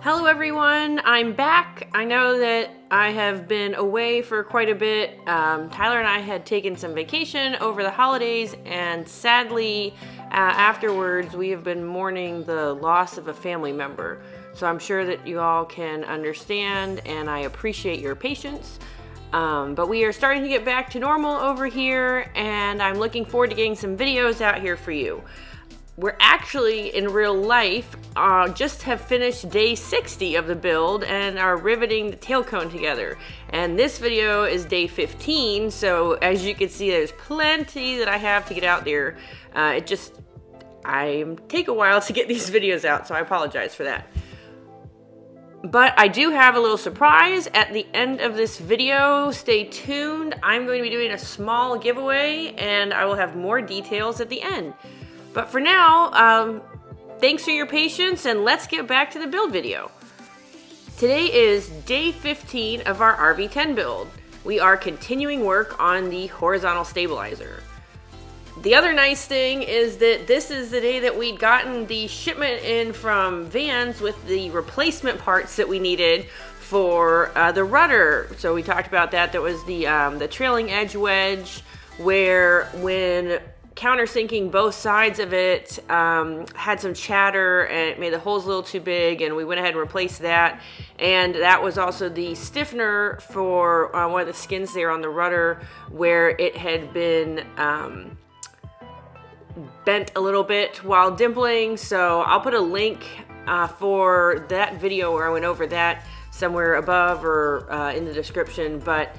Hello everyone, I'm back. I know that I have been away for quite a bit. Tyler and I had taken some vacation over the holidays, and sadly afterwards we have been mourning the loss of a family member. So I'm sure that you all can understand, and I appreciate your patience. But we are starting to get back to normal over here, and I'm looking forward to getting some videos out here for you. We're actually, in real life, just have finished day 60 of the build and are riveting the tail cone together. And this video is day 15, so as you can see, there's plenty that I have to get out there. I take a while to get these videos out, so I apologize for that. But I do have a little surprise at the end of this video. Stay tuned. I'm going to be doing a small giveaway, and I will have more details at the end. But for now, thanks for your patience, and let's get back to the build video. Today is day 15 of our RV-10 build. We are continuing work on the horizontal stabilizer. The other nice thing is that this is the day that we'd gotten the shipment in from Vans with the replacement parts that we needed for the rudder. So we talked about that. That was the trailing edge wedge, where when countersinking both sides of it had some chatter and it made the holes a little too big, and we went ahead and replaced that. And that was also the stiffener for one of the skins there on the rudder, where it had been bent a little bit while dimpling. So I'll put a link for that video where I went over that somewhere above or in the description. But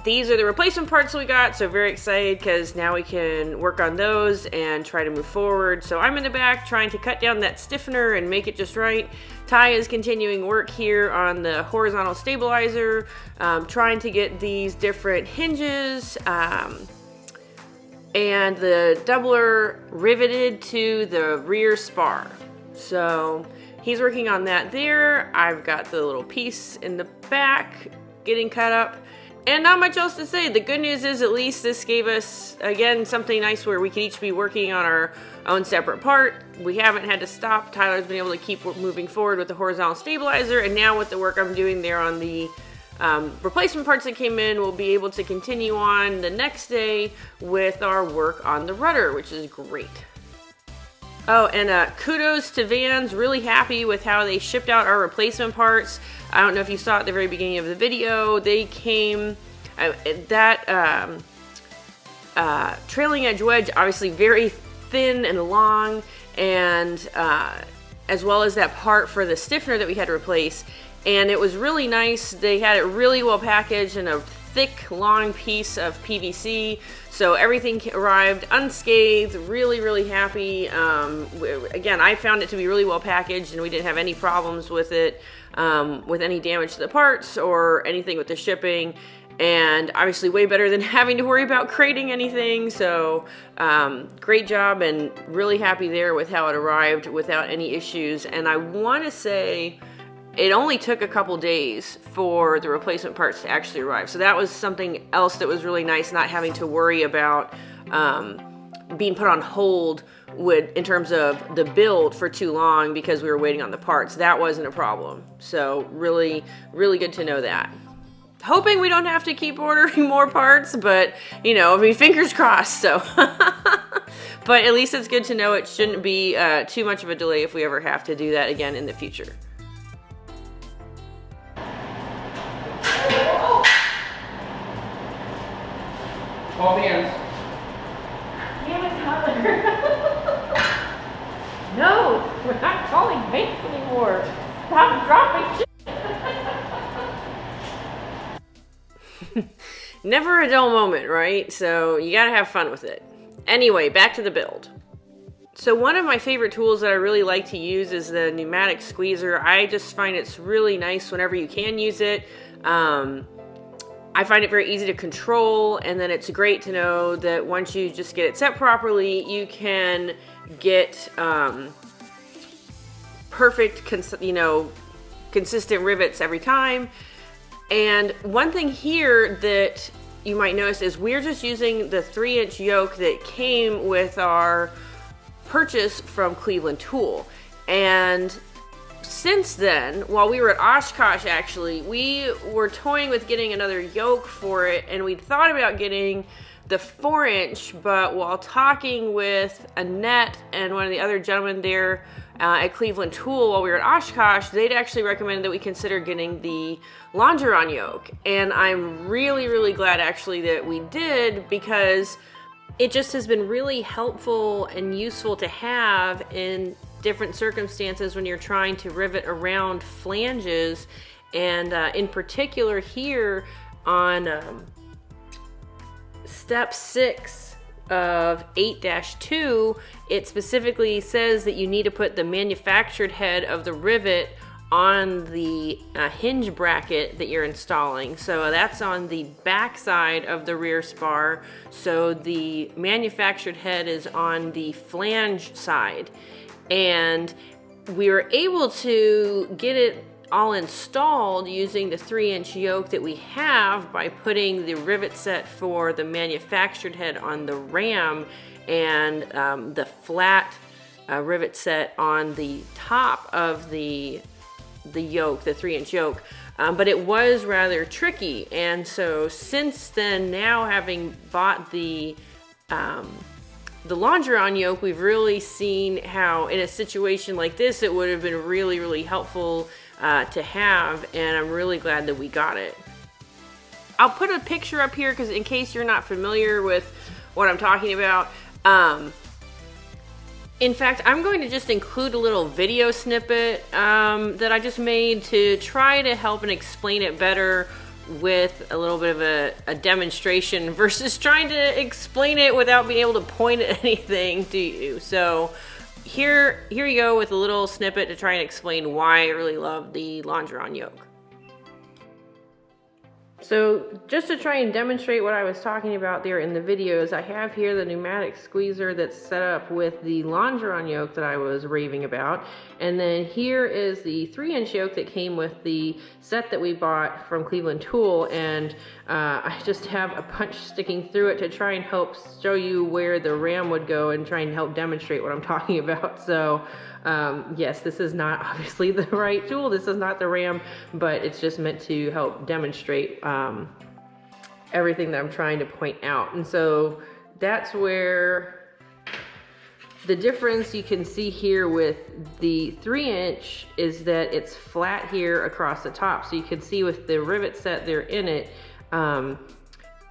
these are the replacement parts we got, so very excited because now we can work on those and try to move forward. So I'm in the back trying to cut down that stiffener and make it just right. Ty is continuing work here on the horizontal stabilizer, trying to get these different hinges and the doubler riveted to the rear spar. So he's working on that there. I've got the little piece in the back getting cut up. And not much else to say. The good news is at least this gave us, again, something nice where we could each be working on our own separate part. We haven't had to stop. Tyler's been able to keep moving forward with the horizontal stabilizer, and now with the work I'm doing there on the replacement parts that came in, we'll be able to continue on the next day with our work on the rudder, which is great. Oh, and kudos to Vans. Really happy with how they shipped out our replacement parts. I don't know if you saw at the very beginning of the video, they came, trailing edge wedge, obviously very thin and long, and as well as that part for the stiffener that we had to replace. And it was really nice. They had it really well packaged in a thick, long piece of PVC. So everything arrived unscathed, really happy. Again, I found it to be really well packaged, and we didn't have any problems with it, with any damage to the parts or anything with the shipping. And obviously way better than having to worry about crating anything. So great job, and really happy there with how it arrived without any issues. And I want to say it only took a couple days for the replacement parts to actually arrive. So that was something else that was really nice, not having to worry about being put on hold in terms of the build for too long because we were waiting on the parts. That wasn't a problem. So really good to know that. Hoping we don't have to keep ordering more parts, but you know, I mean, fingers crossed. So, but at least it's good to know it shouldn't be too much of a delay if we ever have to do that again in the future. All hands. Damn it, Tyler. No, we're not calling mates anymore. Stop dropping shit. Never a dull moment, right? So you gotta have fun with it. Anyway, back to the build. So one of my favorite tools that I really like to use is the pneumatic squeezer. I just find it's really nice whenever you can use it. I find it very easy to control, and then it's great to know that once you just get it set properly, you can get perfect, consistent rivets every time. And one thing here that you might notice is we're just using the 3-inch yoke that came with our purchase from Cleveland Tool. And since then, while we were at Oshkosh, actually, we were toying with getting another yoke for it, and we thought about getting the 4-inch, but while talking with Annette and one of the other gentlemen there at Cleveland Tool while we were at Oshkosh, they'd actually recommended that we consider getting the longeron yoke. And I'm really, really glad actually that we did, because it just has been really helpful and useful to have in different circumstances when you're trying to rivet around flanges. And in particular here on step 6 of 8-2, it specifically says that you need to put the manufactured head of the rivet on the hinge bracket that you're installing. So that's on the back side of the rear spar. So the manufactured head is on the flange side. And we were able to get it all installed using the 3-inch yoke that we have by putting the rivet set for the manufactured head on the ram and the flat rivet set on the top of the yoke, the 3-inch yoke. But it was rather tricky. And so since then, now having bought the longeron yoke, we've really seen how in a situation like this, it would have been really, really helpful to have, and I'm really glad that we got it. I'll put a picture up here because in case you're not familiar with what I'm talking about. In fact, I'm going to just include a little video snippet that I just made to try to help and explain it better with a little bit of a demonstration versus trying to explain it without being able to point at anything to you. So here you go with a little snippet to try and explain why I really love the longeron yoke. So just to try and demonstrate what I was talking about there in the videos, I have here the pneumatic squeezer that's set up with the longeron yoke that I was raving about. And then here is the 3-inch yoke that came with the set that we bought from Cleveland Tool. And I just have a punch sticking through it to try and help show you where the ram would go and try and help demonstrate what I'm talking about. So yes, this is not obviously the right tool. This is not the ram, but it's just meant to help demonstrate everything that I'm trying to point out. And so that's where the difference you can see here with the 3-inch is that it's flat here across the top. So you can see with the rivet set there in it,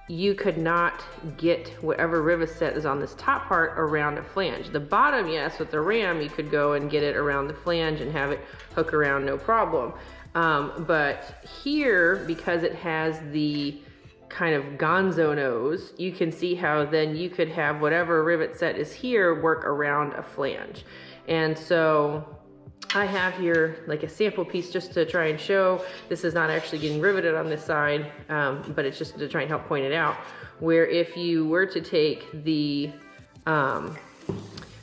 you could not get whatever rivet set is on this top part around a flange. The bottom, yes, with the ram, you could go and get it around the flange and have it hook around, no problem. But here, because it has the kind of gonzo nose, you can see how then you could have whatever rivet set is here work around a flange. And so I have here like a sample piece just to try and show. This is not actually getting riveted on this side, but it's just to try and help point it out. Where if you were to take the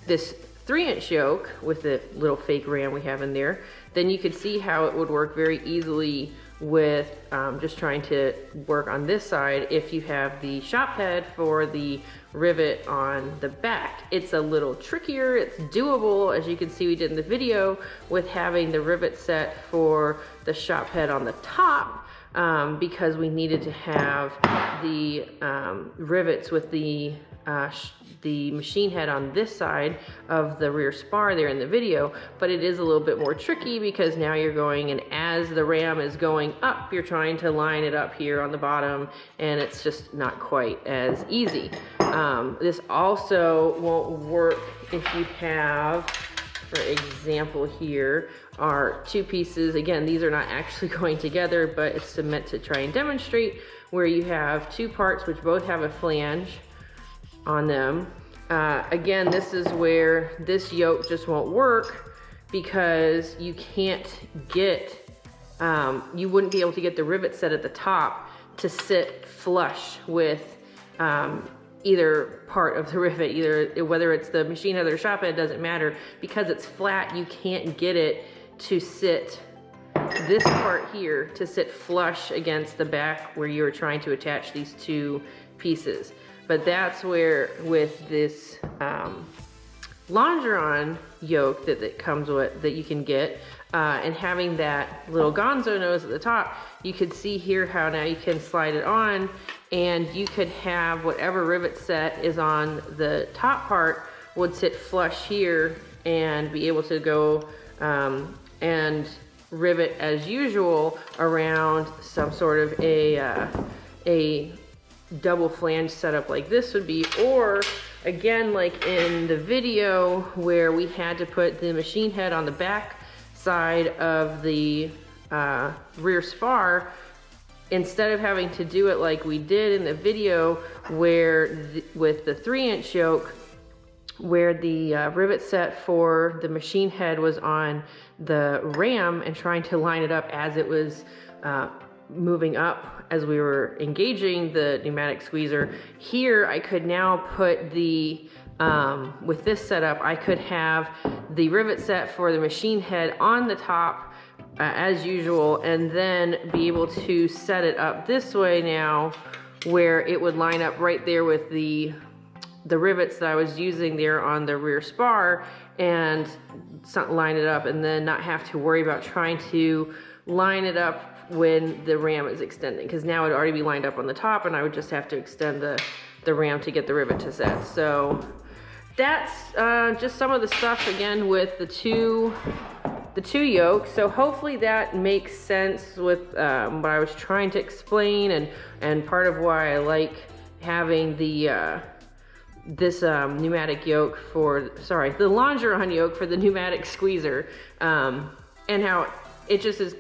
this 3-inch yoke with the little fake ram we have in there, then you could see how it would work very easily with just trying to work on this side if you have the shop head for the rivet on the back. It's a little trickier, it's doable, as you can see we did in the video, with having the rivet set for the shop head on the top, because we needed to have the rivets with the machine head on this side of the rear spar there in the video. But it is a little bit more tricky because now you're going, and as the ram is going up, you're trying to line it up here on the bottom, and it's just not quite as easy. This also won't work if you have, for example, here are 2 pieces. Again, these are not actually going together, but it's meant to try and demonstrate where you have 2 parts which both have a flange on them. Again, this is where this yoke just won't work because you can't get, you wouldn't be able to get the rivet set at the top to sit flush with either part of the rivet, either whether it's the machine head or the shop head, doesn't matter. Because it's flat, you can't get it to sit, this part here, to sit flush against the back where you're trying to attach these 2 pieces. But that's where with this longeron yoke that comes with, that you can get, and having that little gonzo nose at the top, you could see here how now you can slide it on, and you could have whatever rivet set is on the top part would sit flush here and be able to go and rivet as usual around some sort of a double flange setup like this would be, or again, like in the video where we had to put the machine head on the back side of the rear spar, instead of having to do it like we did in the video where with the 3-inch yoke, where the rivet set for the machine head was on the ram and trying to line it up as it was moving up as we were engaging the pneumatic squeezer. Here I could now put the with this setup, I could have the rivet set for the machine head on the top as usual, and then be able to set it up this way now where it would line up right there with the rivets that I was using there on the rear spar, and line it up, and then not have to worry about trying to line it up when the ram is extending, because now it'd already be lined up on the top and I would just have to extend the ram to get the rivet to set. So that's just some of the stuff again with the two yokes. So hopefully that makes sense with what I was trying to explain, and part of why I like having the this pneumatic yoke for, sorry, the longeron yoke for the pneumatic squeezer, and how it just is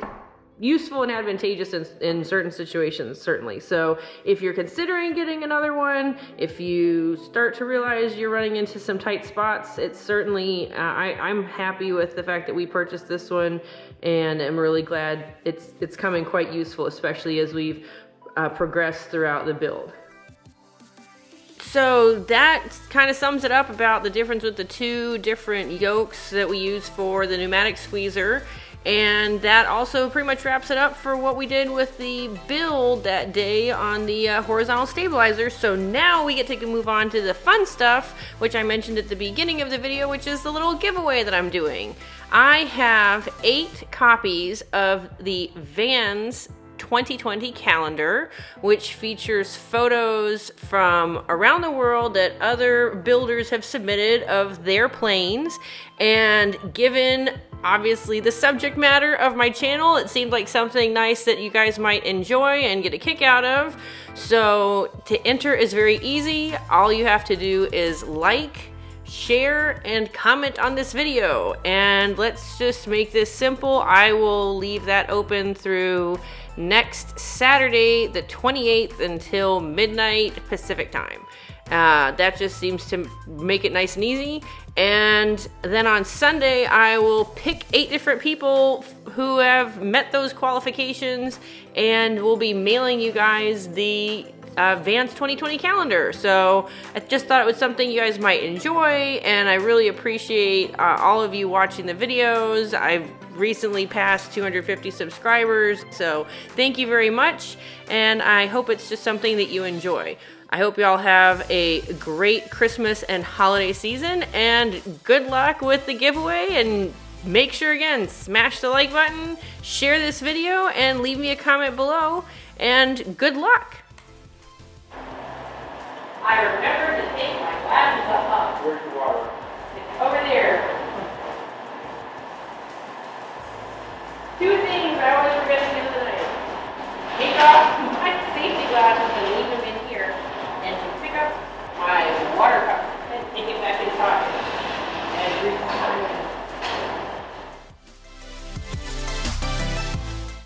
useful and advantageous in certain situations, certainly. So if you're considering getting another one, if you start to realize you're running into some tight spots, it's certainly, I'm happy with the fact that we purchased this one, and I'm really glad it's coming quite useful, especially as we've progressed throughout the build. So that kind of sums it up about the difference with the two different yokes that we use for the pneumatic squeezer. And that also pretty much wraps it up for what we did with the build that day on the horizontal stabilizer. So now we get to move on to the fun stuff, which I mentioned at the beginning of the video, which is the little giveaway that I'm doing. I have 8 copies of the Vans 2020 calendar, which features photos from around the world that other builders have submitted of their planes. And given obviously the subject matter of my channel, it seemed like something nice that you guys might enjoy and get a kick out of. So to enter is very easy. All you have to do is like, share, and comment on this video. And let's just make this simple. I will leave that open through next Saturday, the 28th, until midnight Pacific time. That just seems to make it nice and easy. And then on Sunday, I will pick 8 different people who have met those qualifications, and we'll be mailing you guys the Vans 2020 calendar. So I just thought it was something you guys might enjoy, and I really appreciate all of you watching the videos. I've recently passed 250 subscribers, so thank you very much, and I hope it's just something that you enjoy. I hope you all have a great Christmas and holiday season, and good luck with the giveaway. And make sure, again, smash the like button, share this video, and leave me a comment below, and good luck. I remember to take my glasses up. Where's the water? It's over there. 2 things I always forget to do tonight. Take off my safety glasses and